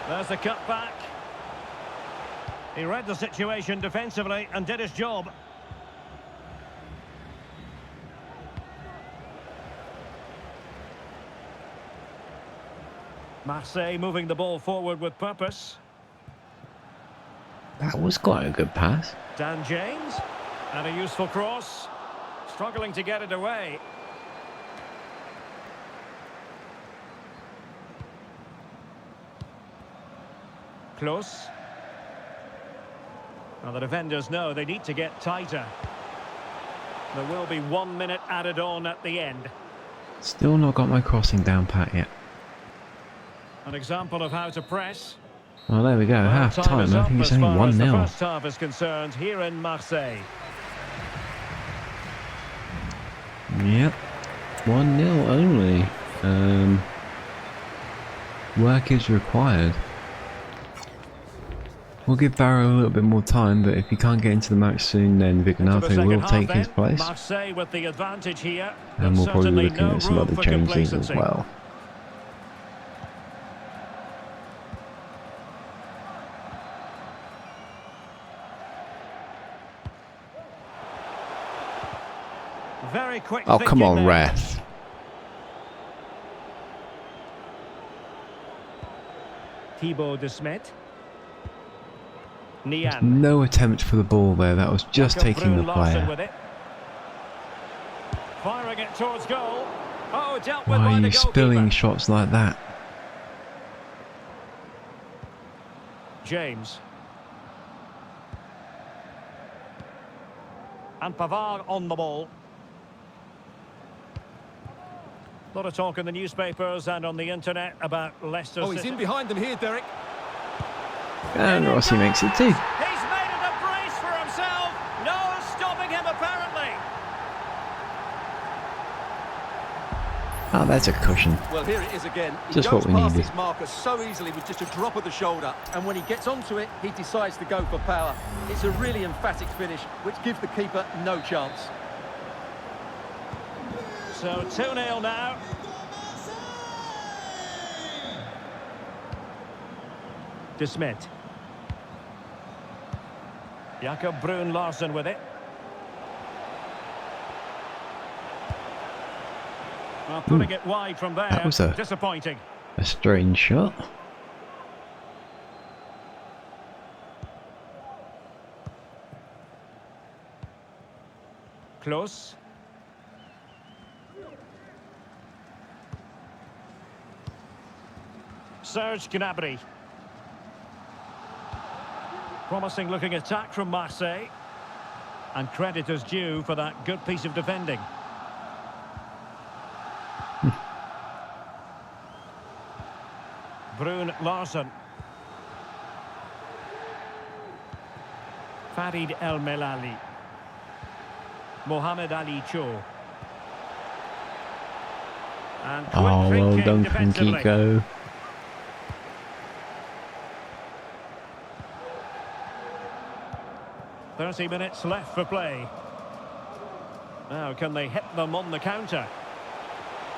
There's the cut back. He read the situation defensively and did his job. Marseille moving the ball forward with purpose. That was quite a good pass. Dan James. And a useful cross. Struggling to get it away. Close. Well, the defenders know they need to get tighter. There will be 1 minute added on at the end. Still not got my crossing down pat yet. An example of how to press. Well, there we go. Well, Half time. is I up think it's as only far as the 1-0. first half is concerned here in Marseille. Yep. 1-0 only. Work is required. We'll give Barrow a little bit more time, but if he can't get into the match soon, then Into the Vignato second will half take then. his place. Marseille with the advantage here. And we'll probably be Certainly looking no at some room other for changes as complacency. well. Very quick. Oh, come on, there. ref. Thibaut de Smet. Nian. No attempt for the ball there. That was just Jakob taking the Brun Larsen player. with it. Firing it towards goal. Oh, dealt Why with by are the you goalkeeper. spilling shots like that? James. And Pavard on the ball. A lot of talk in the newspapers and on the internet about Leicester Oh, he's City. in behind them here, Derek. And Rossi makes it too. He's made it a brace for himself. No stopping him, apparently. Oh, that's a cushion. Well, here it is again. He Just goes what we past needed. his marker so easily with just a drop of the shoulder. And when he gets onto it, he decides to go for power. It's a really emphatic finish, which gives the keeper no chance. So 2-0 now. De Smet. Jakob Brun Larsen with it. Well, putting it wide from there. That was a- Disappointing. A strange shot. Close. Serge Gnabry. Promising looking attack from Marseille. And credit is due for that good piece of defending. Brun Larsen. Farid El Melali. Mohamed Ali Cho. And quick Oh, well thinking done from defensively. Kiko. "30 minutes left for play. Now, can they hit them on the counter?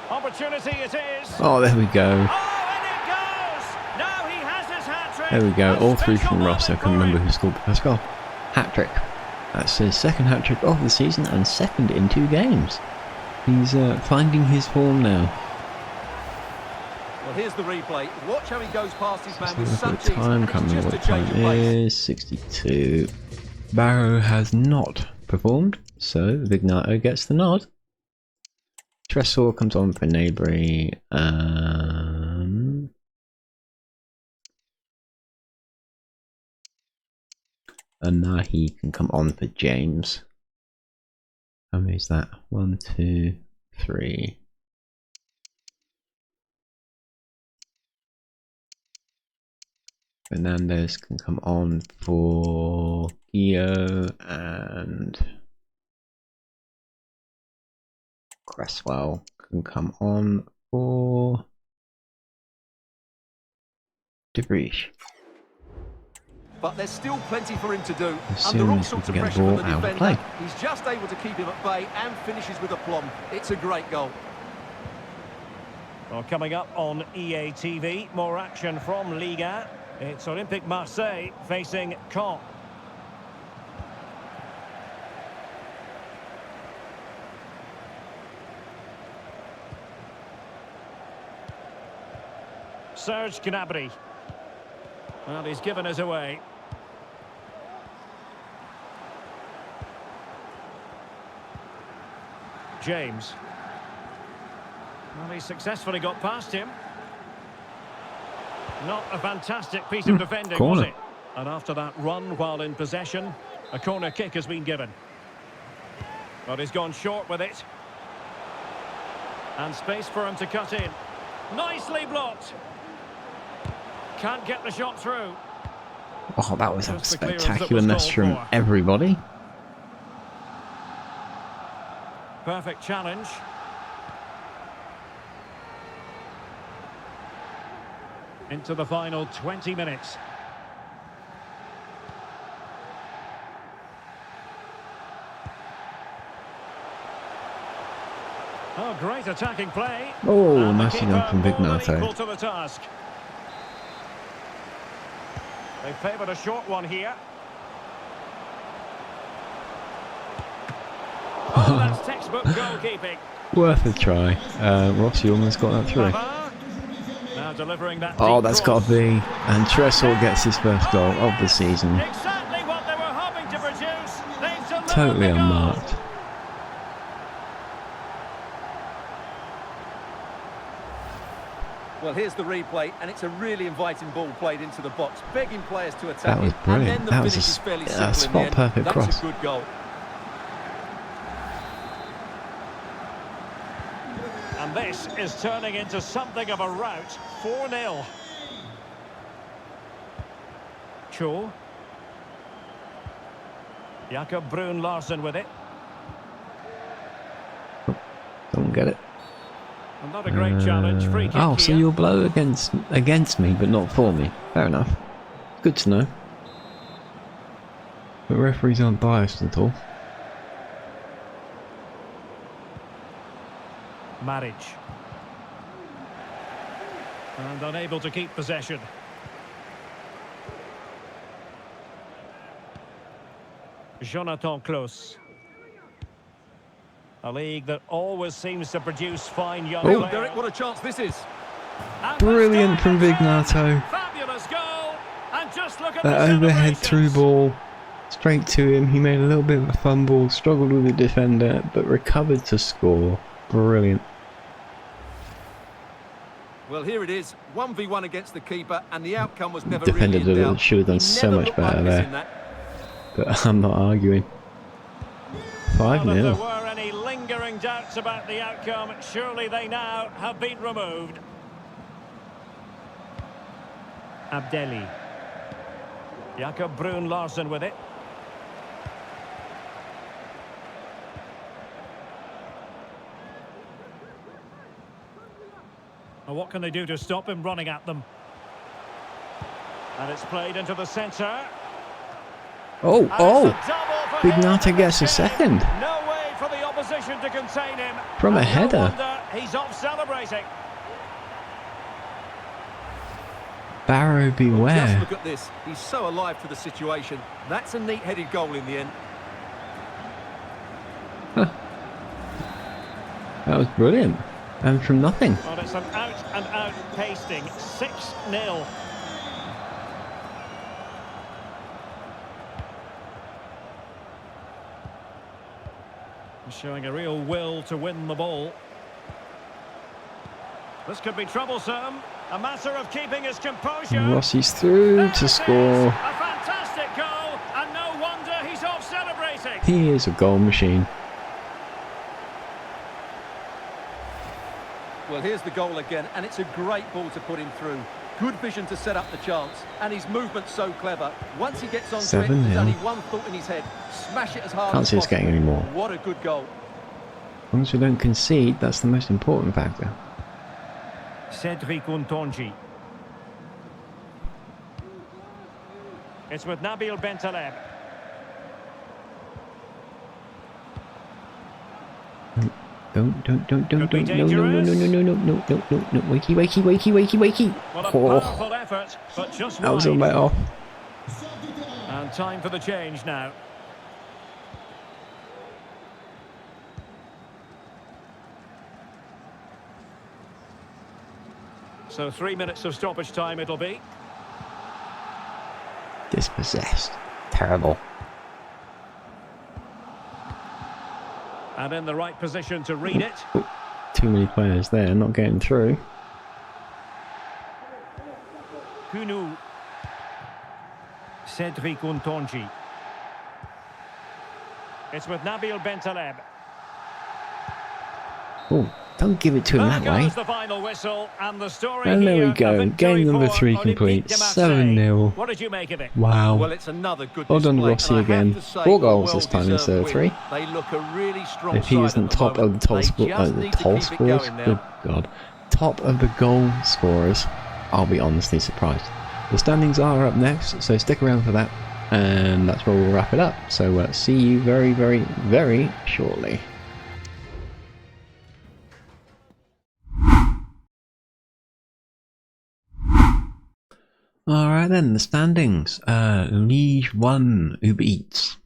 Opportunity it is. Oh, there we go. Oh, and it goes! Now he has his hat-trick. There we go. A All three special from Ross. I moment can for remember him. who scored the first goal. Hat-trick. That's his second hat-trick of the season and second in 2 games. He's finding his form now. Well, here's the replay. Watch how he goes past his man Let's with look such at the ease. time. And Can't it's remember just what a the change time of pace. is. 62. Barrow has not performed, so Vignato gets the nod. Tressor comes on for Nabry. And now he can come on for James. How many is that? 1, 2, 3. Fernandez can come on for Gio, and Cresswell can come on for De Vries. But there's still plenty for him to do. As Under soon all as we sorts can of get the pressure from ball the out of defender, play. he's just able to keep him at bay and finishes with aplomb. It's a great goal. Well, coming up on EA TV, more action from Liga. It's Olympique Marseille facing Caen. Serge Gnabry. Well, he's given us away. James. Well, he successfully got past him. Not a fantastic piece of defending, was corner. it? And after that run while in possession, a corner kick has been given. But he's gone short with it. And space for him to cut in. Nicely blocked. Can't get the shot through. Oh, that was a Just the clearance that was spectacular mess called from for. everybody. Perfect challenge. Into the final 20 minutes. Oh, great attacking play. Oh, And the nicely done keeper from more than Vignato. equal to the task. They favoured a short one here. Oh, that's textbook goalkeeping. Worth a try. Rossi almost got that through. Pavard. Now delivering that Oh, deep that's cross. got to be. And Tressor gets his first goal of the season. Exactly what they were hoping to produce. They've delivered Totally the goal. unmarked. Well, here's the replay, and it's a really inviting ball played into the box, begging players to attack That was it, and brilliant. then the That was finish a is fairly a simple in the spot end. perfect That's cross. a good goal. And And this is turning into something of a rout. 4-0. Cho. Jakob Brun Larsen with it. Don't get it. And not a great challenge. Free kick oh, so here. you'll blow against me, but not for me. Fair enough. Good to know. But referees aren't biased at all. Marriage. And unable to keep possession. Jonathan Klaus. A league that always seems to produce fine young players. Derek, what a chance this is. And Brilliant from Vignato. Fabulous goal. And just look at That the overhead through celebrations. ball straight to him. He made a little bit of a fumble, struggled with the defender, but recovered to score. Brilliant. Well, here it is, 1v1 against the keeper, and the outcome was never Defender really in doubt. should have done He so never much looked like better missing there. that. But I'm not arguing. Well, if there 5-0. were any lingering doubts about the outcome, surely they now have been removed. Abdelli. Jakob Brun Larsen with it. And what can they do to stop him running at them? And it's played into the centre. Oh, And oh! it's a double for Vignato him. gets a second. No way for the opposition to contain him. From a And header. No wonder he's off celebrating. Barrow Just beware. look at this. He's so alive to the situation. That's a neat-headed goal in the end. That was brilliant. And from nothing. Well, it's an out-and-out pasting. 6-0. Showing a real will to win the ball. This could be troublesome. A matter of keeping his composure. And Rossi's through There to it is. score. A fantastic goal, and no wonder he's off celebrating. He is a goal machine. Well, here's the goal again, and it's a great ball to put him through. Good vision to set up the chance, and his movement's so clever. Once he gets onto it, 7-0. there's only one thought in his head. Smash it as hard Can't as see us possible. getting any more. What a good goal. As long as we don't concede, that's the most important factor. Cedric Untonji. It's with Nabil Bentaleb. Don't, Could be no, wakey. Well, a Oh, powerful effort, but just that was a wide. bit off. And time for the change now. So 3 minutes of stoppage time it'll be. Dispossessed. Terrible. And in the right position to read it. Too many players there, not getting through. Kunu. Cedric Untonji. It's with Nabil Bentaleb. Oh, don't give it to him There that way. goes the final whistle, and the story And there here, we a go. victory Game number for 3 Olympique complete. de Marseille. 7-0. What did you make of it? Wow. Well, it's another good Well done, display, Rossi and I have again. to say, 4 a goals this time instead of well-deserved 3. win. They look a really strong If he side isn't at the top of moment. the top, They just need to keep it scorers, going now. good God, top of the goal scorers, I'll be honestly surprised. The standings are up next, so stick around for that, and that's where we'll wrap it up. So see you very, very, very shortly. Alright then, the standings. Ligue 1, Uber Eats,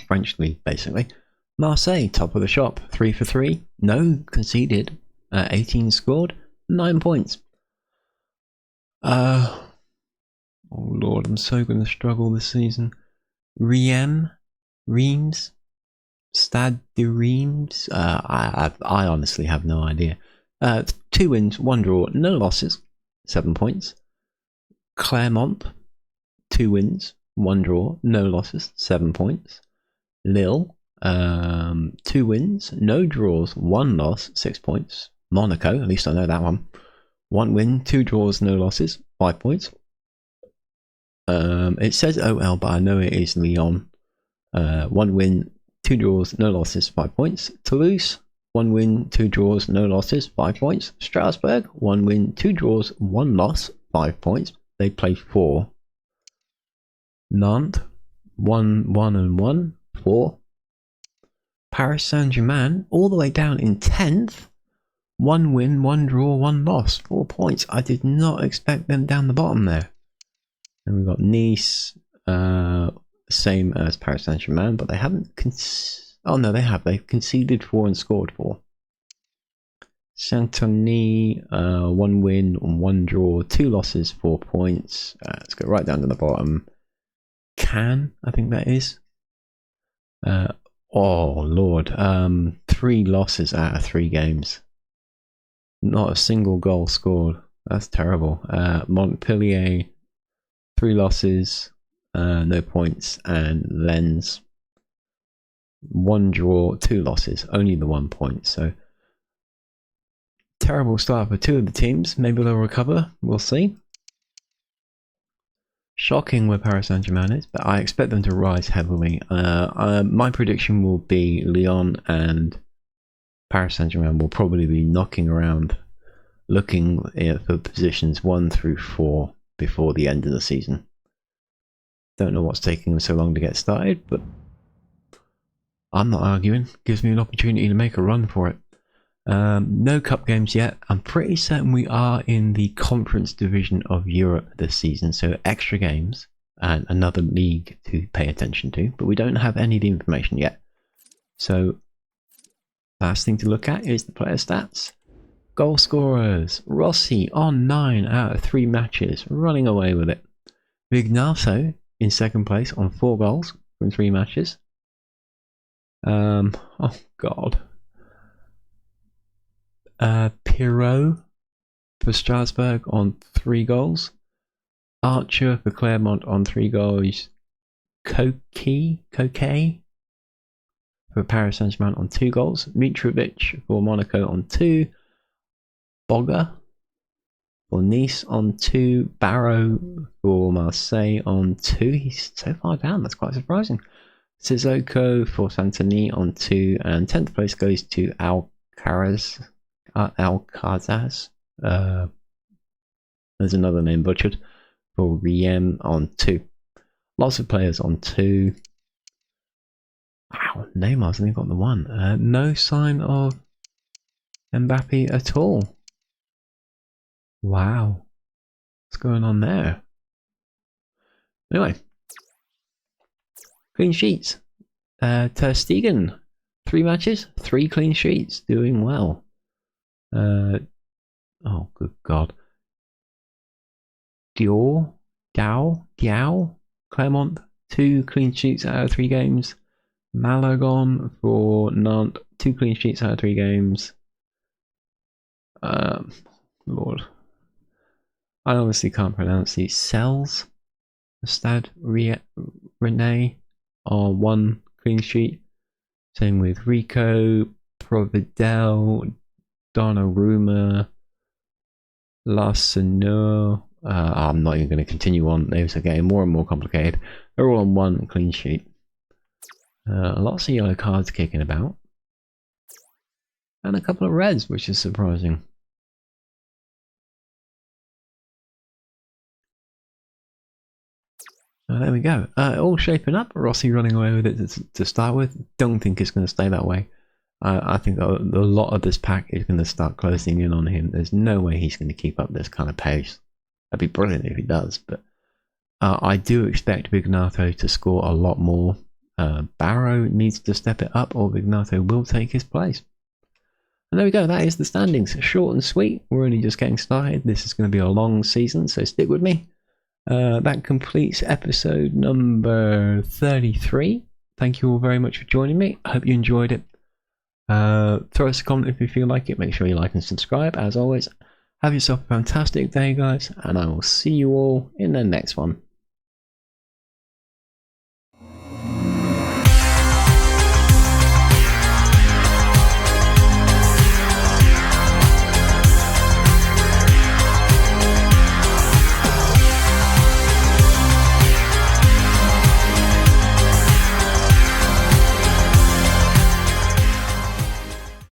French league basically. Marseille, top of the shop, 3 for 3, no conceded, 18 scored, 9 points. Oh lord, I'm so going to struggle this season. Reims, Stade de Reims, I honestly have no idea. 2 wins, 1 draw, no losses, 7 points. Clermont, 2 wins, 1 draw, no losses, 7 points. Lille, 2 wins, no draws, 1 loss, 6 points. Monaco, at least I know that one. 1 win, 2 draws, no losses, 5 points. It says OL, but I know it is Lyon. 1 win, 2 draws, no losses, 5 points. Toulouse, 1 win, 2 draws, no losses, 5 points. Strasbourg, 1 win, 2 draws, 1 loss, 5 points. They play 4. Nantes, 1-1, 4. Paris Saint-Germain, all the way down in 10th. 1 win, 1 draw, 1 loss, 4 points. I did not expect them down the bottom there. And we've got Nice, same as Paris Saint-Germain, but they haven't. Oh no, they have. They've conceded 4 and scored 4. Saint-Denis, 1 win, 1 draw, 2 losses, 4 points. Let's go right down to the bottom. Cannes, I think that is. Oh Lord, 3 losses out of 3 games. Not a single goal scored. That's terrible. Montpellier, 3 losses, no points, and Lens, 1 draw, 2 losses, only the 1 point. So terrible start for 2 of the teams. Maybe they'll recover. We'll see. Shocking where Paris Saint-Germain is, but I expect them to rise heavily. My prediction will be Lyon and Paris Saint-Germain will probably be knocking around, looking for positions 1 through 4 before the end of the season. Don't know what's taking them so long to get started, but I'm not arguing. Gives me an opportunity to make a run for it. No cup games yet. I'm pretty certain we are in the conference division of Europe this season, so extra games and another league to pay attention to, but we don't have any of the information yet. So last thing to look at is the player stats. Goal scorers: Rossi on 9 out of 3 matches, running away with it. Vignato in second place on 4 goals from 3 matches. Oh god. Pirot for Strasbourg on 3 goals. Archer for Clermont on 3 goals. Coquet for Paris Saint-Germain on 2 goals. Mitrovic for Monaco on 2. Bogger for Nice on 2. Barrow for Marseille on 2. He's so far down, that's quite surprising. Sissoko for Saint-Denis on 2. And 10th place goes to Alcaraz. There's another name butchered, for Riem on 2. Lots of players on 2. Wow, Neymar's only got the 1. No sign of Mbappe at all. Wow, what's going on there? Anyway, clean sheets. Ter Stegen, 3 matches, 3 clean sheets, doing well. Oh good god. Diao, Clermont, 2 clean sheets out of 3 games. Malagon for Nantes, 2 clean sheets out of 3 games. Lord, I honestly can't pronounce these. Cells, Stade Rennais on 1 clean sheet. Same with Rico, Providel, Donnarumma, Larseneur. I'm not even going to continue on. Those are getting more and more complicated. They're all on 1 clean sheet. Lots of yellow cards kicking about. And a couple of reds, which is surprising. There we go. All shaping up. Rossi running away with it to start with. Don't think it's going to stay that way. I think a lot of this pack is going to start closing in on him. There's no way he's going to keep up this kind of pace. That'd be brilliant if he does, but I do expect Vignato to score a lot more. Barrow needs to step it up, or Vignato will take his place. And there we go. That is the standings. Short and sweet. We're only just getting started. This is going to be a long season, so stick with me. That completes episode number 33. Thank you all very much for joining me. I hope you enjoyed it. Throw us a comment if you feel like it. Make sure you like and subscribe. As always, have yourself a fantastic day, guys, and I will see you all in the next one.